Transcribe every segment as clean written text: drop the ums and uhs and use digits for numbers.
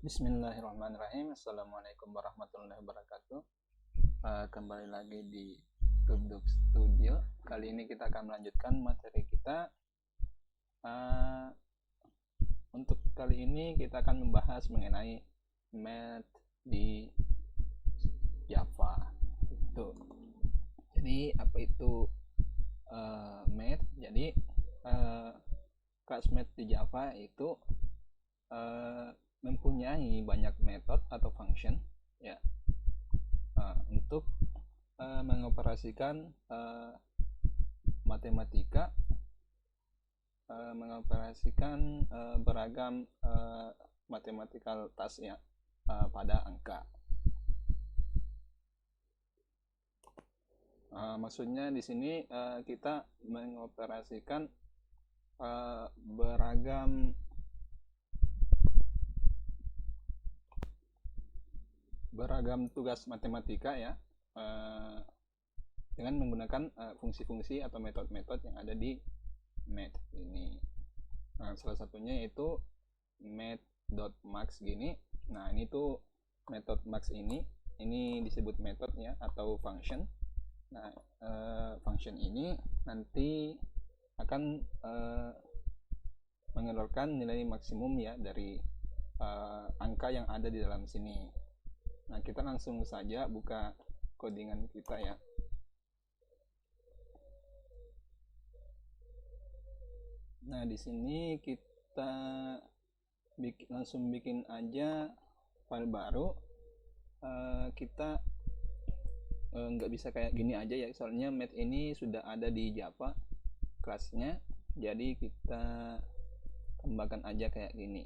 Bismillahirrahmanirrahim. Assalamualaikum warahmatullahi wabarakatuh. Kembali lagi di Dubdub Studio. Kali ini kita akan melanjutkan materi kita. Untuk kali ini kita akan membahas mengenai math di Java. Jadi apa itu math? Jadi kelas math di Java itu mempunyai banyak metode atau function ya untuk mengoperasikan matematika, mengoperasikan beragam mathematical task ya pada angka. Maksudnya di sini kita mengoperasikan beragam tugas matematika ya dengan menggunakan fungsi-fungsi atau metode-metode yang ada di math ini. Salah satunya yaitu math.max gini. Nah, ini tuh method max ini disebut method ya atau function. Nah, function ini nanti akan mengeluarkan nilai maksimum ya dari angka yang ada di dalam sini. Nah, kita langsung saja buka codingan kita ya. Nah, di sini kita langsung bikin aja file baru. Kita nggak bisa kayak gini aja ya, soalnya math ini sudah ada di Java kelasnya. Jadi kita tambahkan aja kayak gini,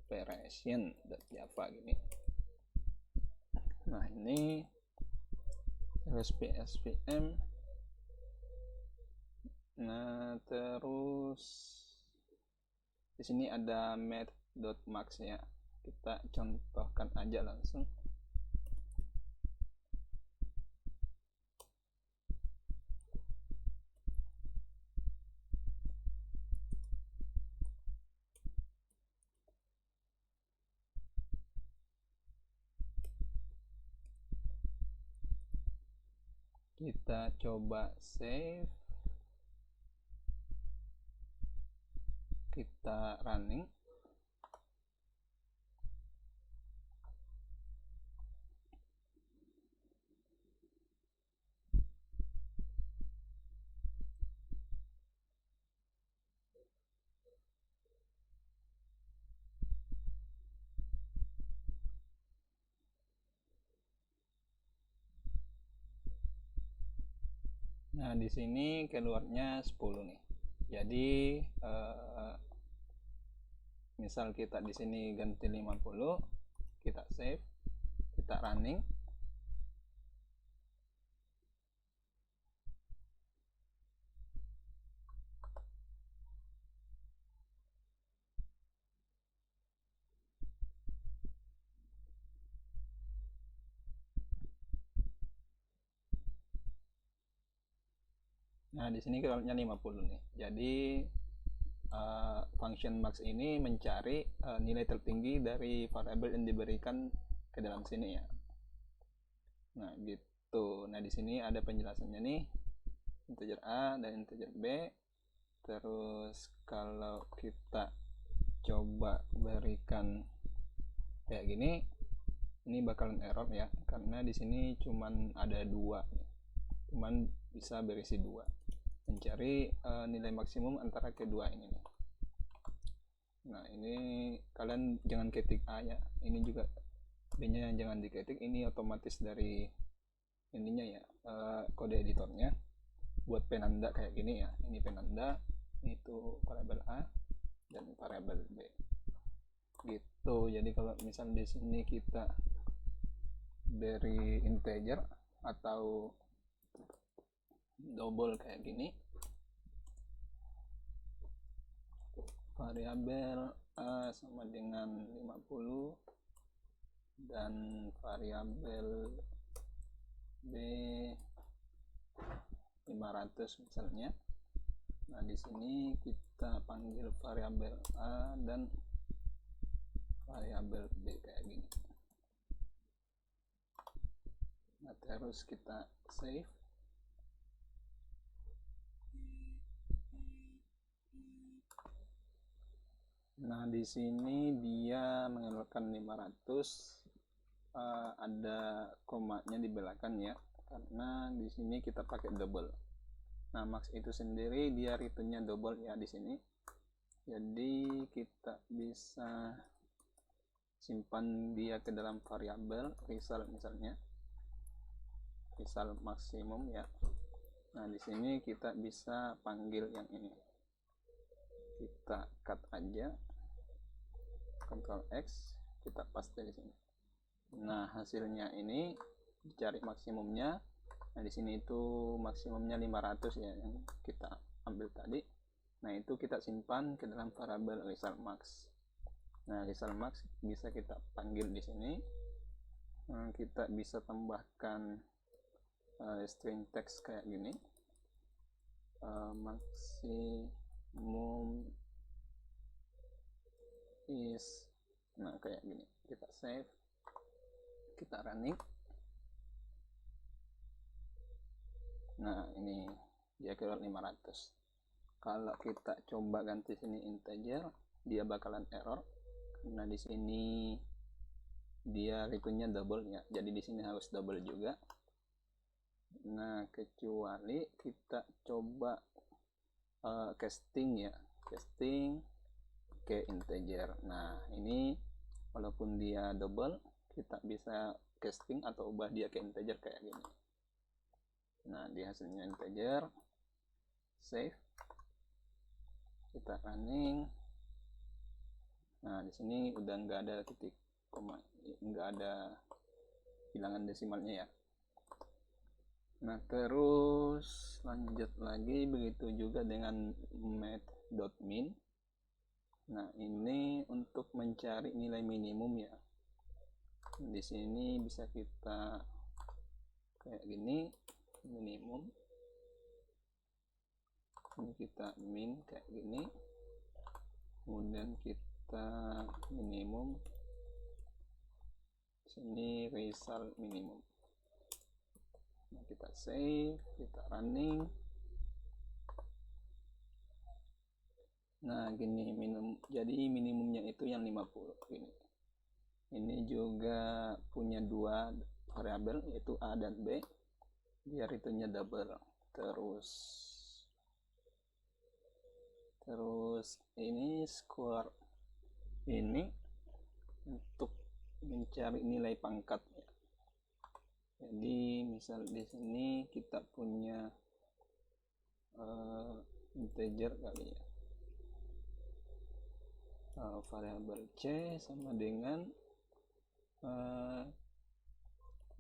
operation.java gini. Nah, ini SPM. Nah, terus di sini ada math.max ya. Kita contohkan aja langsung. Kita coba save, kita running. Nah, di sini keluarnya 10 nih. Jadi misal kita di sini ganti 50, kita save, kita running. Nah, di sini keluarnya 50 nih. Jadi function max ini mencari nilai tertinggi dari variabel yang diberikan ke dalam sini ya. Nah, gitu. Nah, di sini ada penjelasannya nih, integer A dan integer B. Terus kalau kita coba berikan kayak gini, ini bakalan error ya, karena di sini cuman ada 2, cuman bisa berisi 2. Mencari nilai maksimum antara kedua ini nih. Nah, ini kalian jangan ketik A ya, ini juga B nya jangan diketik, ini otomatis dari ininya ya, kode editornya buat penanda kayak gini ya. Ini penanda, itu variabel A dan variabel B gitu. Jadi kalau misal di sini kita beri integer atau double kayak gini, variabel A sama dengan 50 dan variabel B 500 misalnya. Nah, di sini kita panggil variabel A dan variabel b kayak gini. Nah, terus kita save. Nah, di sini dia mengeluarkan 500, ada komanya di belakang ya, karena di sini kita pakai double. Nah, max itu sendiri dia returnnya double ya di sini. Jadi kita bisa simpan dia ke dalam variabel result, misalnya result maksimum ya. Nah, di sini kita bisa panggil yang ini. Kita cut aja, Ctrl X, kita paste di sini. Nah, hasilnya ini dicari maksimumnya. Nah, di sini itu maksimumnya 500 ya yang kita ambil tadi. Nah, itu kita simpan ke dalam variabel result max. Nah, result max bisa kita panggil di sini. Nah, kita bisa tambahkan string text kayak gini. Maksimum is, nah kayak gini. Kita save, kita running. Nah, ini dia keluar 500. Kalau kita coba ganti sini integer, dia bakalan error karena di sini dia returnnya double ya. Jadi di sini harus double juga. Nah, kecuali kita coba casting ya, casting ke integer. Nah, ini walaupun dia double, kita bisa casting atau ubah dia ke integer kayak gini. Nah, di hasilnya integer, save, kita running. Nah, di sini udah nggak ada titik koma, nggak ada bilangan desimalnya ya. Nah, terus lanjut lagi, begitu juga dengan math.min. Nah, ini untuk mencari nilai minimum ya. Di sini bisa kita kayak gini, minimum. Ini kita min kayak gini. Kemudian kita minimum. Sini result minimum. Nah, kita save, kita running. Nah, gini jadi minimumnya itu yang 50 gini. Ini juga punya dua variabel yaitu A dan B. Dia returnnya double. Terus ini score ini untuk mencari nilai pangkat ya. Jadi misal di sini kita punya integer kali ya, variabel C sama dengan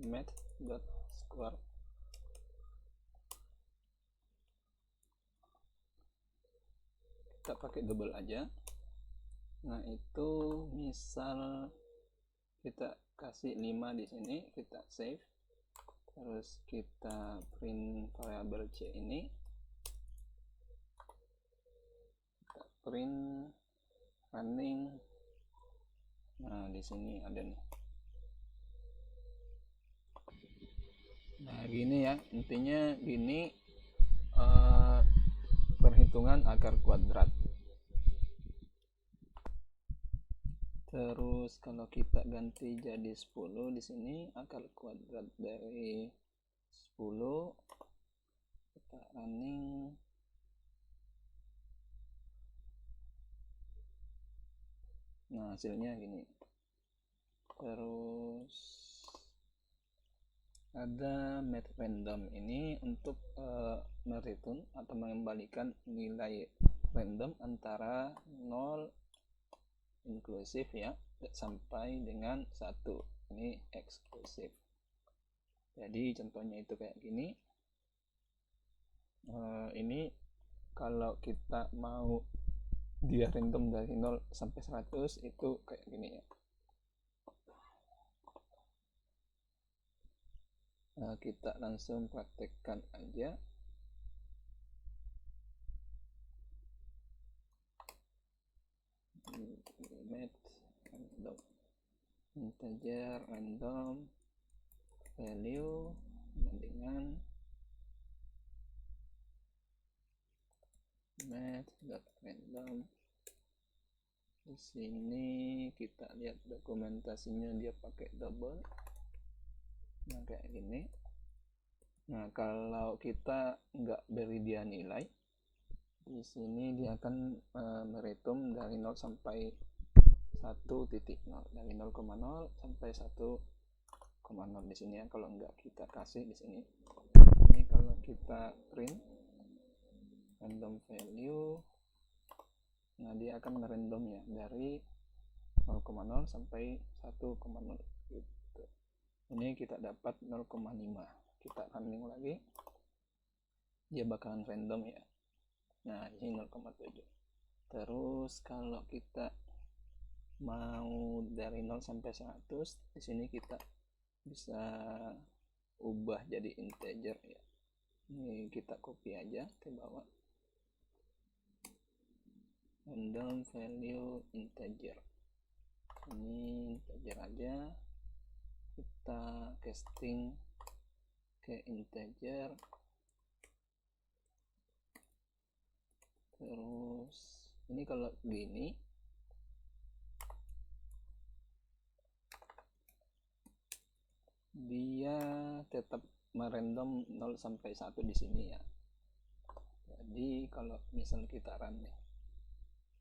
math.score. Kita pakai double aja. Nah, itu misal kita kasih 5 di sini, kita save. Terus kita print variabel C ini. Kita print running. Nah, di sini ada nih. Nah, gini ya, intinya gini, perhitungan akar kuadrat. Terus kalau kita ganti jadi 10 di sini, akar kuadrat dari 10, kita running. Nah, hasilnya gini. Terus ada math random ini untuk mereturn atau mengembalikan nilai random antara 0 inklusif ya sampai dengan 1, ini eksklusif. Jadi contohnya itu kayak gini. Ini kalau kita mau dia random dari 0 sampai 100 itu kayak gini ya. Kita langsung praktekkan aja. Math integer random value dengan math.random. Di sini kita lihat dokumentasinya, dia pakai double. Nah kayak gini. Nah kalau kita nggak beri dia nilai, di sini dia akan meretum dari 0 sampai 1.0, dari 0,0 sampai 1,0 di sini ya. Kalau nggak kita kasih di sini. Ini kalau kita print random value, nah dia akan merandom ya dari 0,0 sampai 1,0 gitu. Ini kita dapat 0,5. Kita running lagi, dia bakalan random ya. Nah ini 0,7. Terus kalau kita mau dari 0 sampai 100, di sini kita bisa ubah jadi integer ya. Ini kita copy aja ke bawah, random value integer. Ini integer aja, kita casting ke integer. Terus ini kalau gini, dia tetap merandom 0 sampai 1 di sini ya. Jadi kalau misal kita run nih,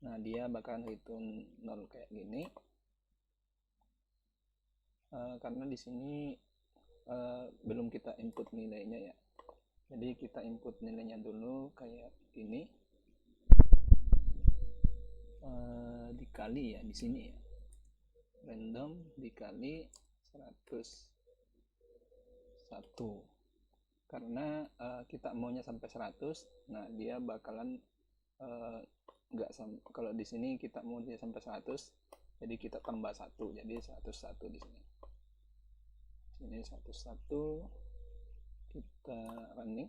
nah dia bakalan return 0 kayak gini. Karena di sini belum kita input nilainya ya. Jadi kita input nilainya dulu kayak gini, dikali ya di sini ya, random dikali 101. Karena kita maunya sampai 100, nah dia bakalan nggak kalau di sini kita mau dia sampai 100, jadi kita tambah 1, jadi 101 di sini. Sini 101, kita running.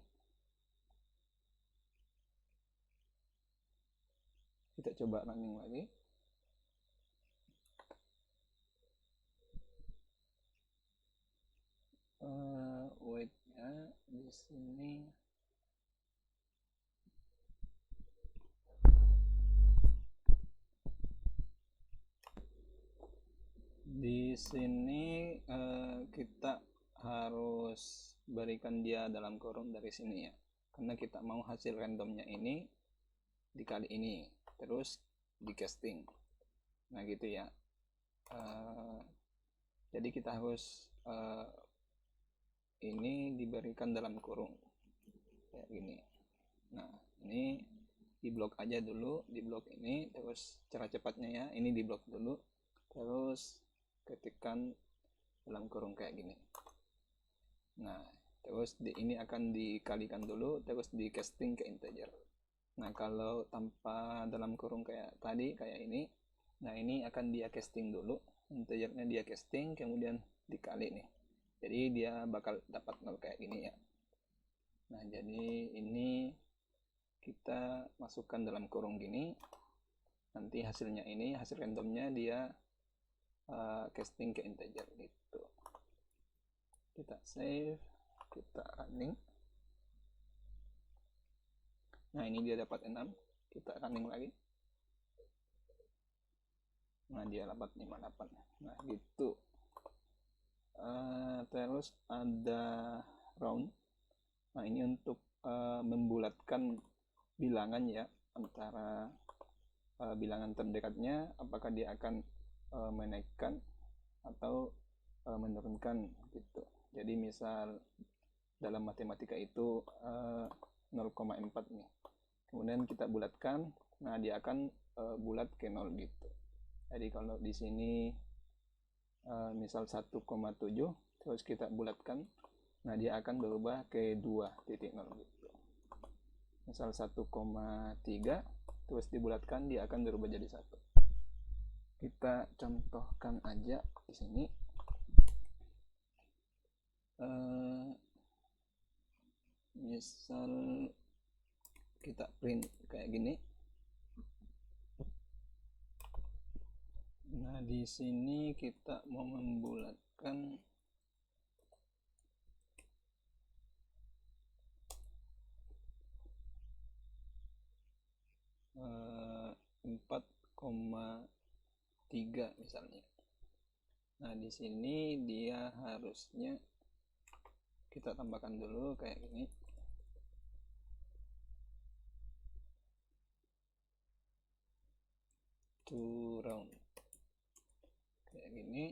Kita coba running lagi. Weightnya di sini kita harus berikan dia dalam kurung dari sini ya, karena kita mau hasil randomnya ini dikali ini terus di casting. Nah gitu ya. Jadi kita harus ini diberikan dalam kurung kayak gini. Nah ini di blok aja dulu, di blok ini, terus cara cepatnya ya, ini di blok dulu, terus ketikkan dalam kurung kayak gini. Nah terus ini akan dikalikan dulu, terus di casting ke integer. Nah kalau tanpa dalam kurung kayak tadi, kayak ini, nah ini akan dia casting dulu, integernya dia casting, kemudian dikali nih, jadi dia bakal dapat 0 kayak gini ya. Nah jadi ini kita masukkan dalam kurung gini, nanti hasilnya ini, hasil randomnya dia casting ke integer gitu. Kita save, kita running. Nah ini dia dapat 6, kita running lagi. Nah dia dapat 58. Nah gitu. Terus ada round. Nah ini untuk membulatkan bilangan ya, antara bilangan terdekatnya apakah dia akan menaikkan atau menurunkan gitu. Jadi misal dalam matematika itu 0,4 nih, kemudian kita bulatkan, nah dia akan bulat ke 0 gitu. Jadi kalau di sini misal 1,7, terus kita bulatkan, nah dia akan berubah ke 2.0 gitu. Misal 1,3, terus dibulatkan, dia akan berubah jadi 1. Kita contohkan aja di sini. Misal kita print kayak gini. Nah, di sini kita mau membulatkan 4,3 misalnya. Nah, di sini dia harusnya kita tambahkan dulu kayak gini. To round kayak gini.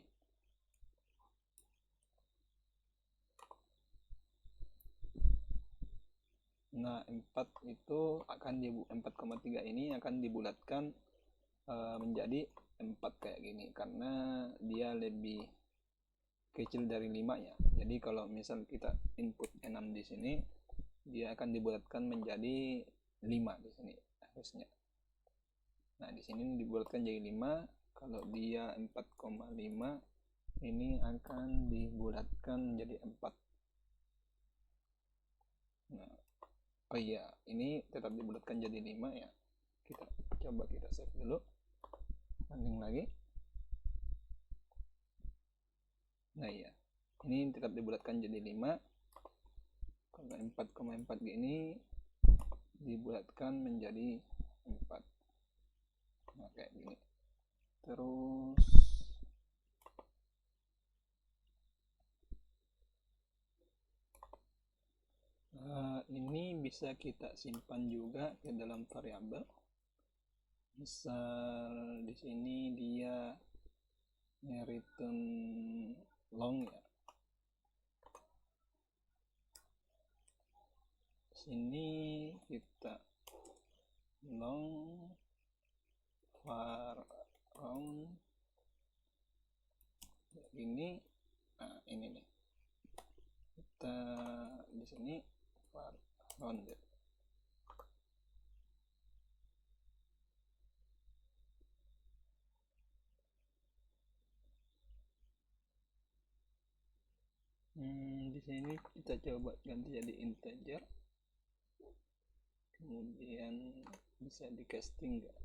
Nah, 4,3 ini akan dibulatkan menjadi 4 kayak gini karena dia lebih kecil dari 5 ya. Jadi kalau misal kita input 6 di sini, dia akan dibulatkan menjadi 5 di sini harusnya. Nah, di sini dibulatkan jadi 5. Kalau dia 4,5, ini akan dibulatkan menjadi 4. Nah, oh iya, ini tetap dibulatkan jadi 5 ya. Kita coba kita save dulu. Banding lagi. Nah, iya. Ini tetap dibulatkan jadi 5. Kalau 4,4 gini dibulatkan menjadi 4. Nah, kayak gini. Terus ini bisa kita simpan juga ke dalam variabel. Misal di sini dia return long ya. Sini kita long var round ini. Nah, ini nih. Kita di sini var rounded. Di sini kita coba ganti jadi integer. Kemudian bisa di casting enggak?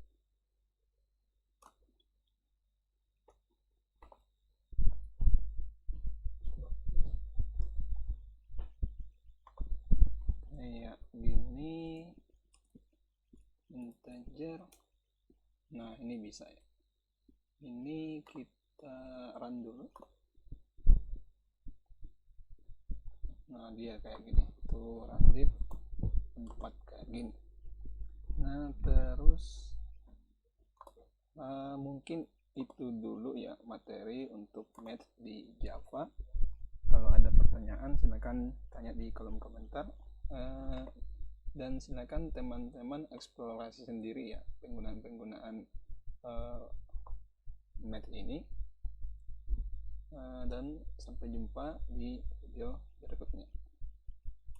Kayak gini, integer. Nah, ini bisa ya. Ini kita run dulu. Nah, dia kayak gini. Tuh rounded 4 kayak gini. Nah, terus mungkin itu dulu ya materi untuk math di Java. Kalau ada pertanyaan silakan tanya di kolom komentar. Dan silakan teman-teman eksplorasi sendiri ya penggunaan math ini. Dan sampai jumpa di video berikutnya.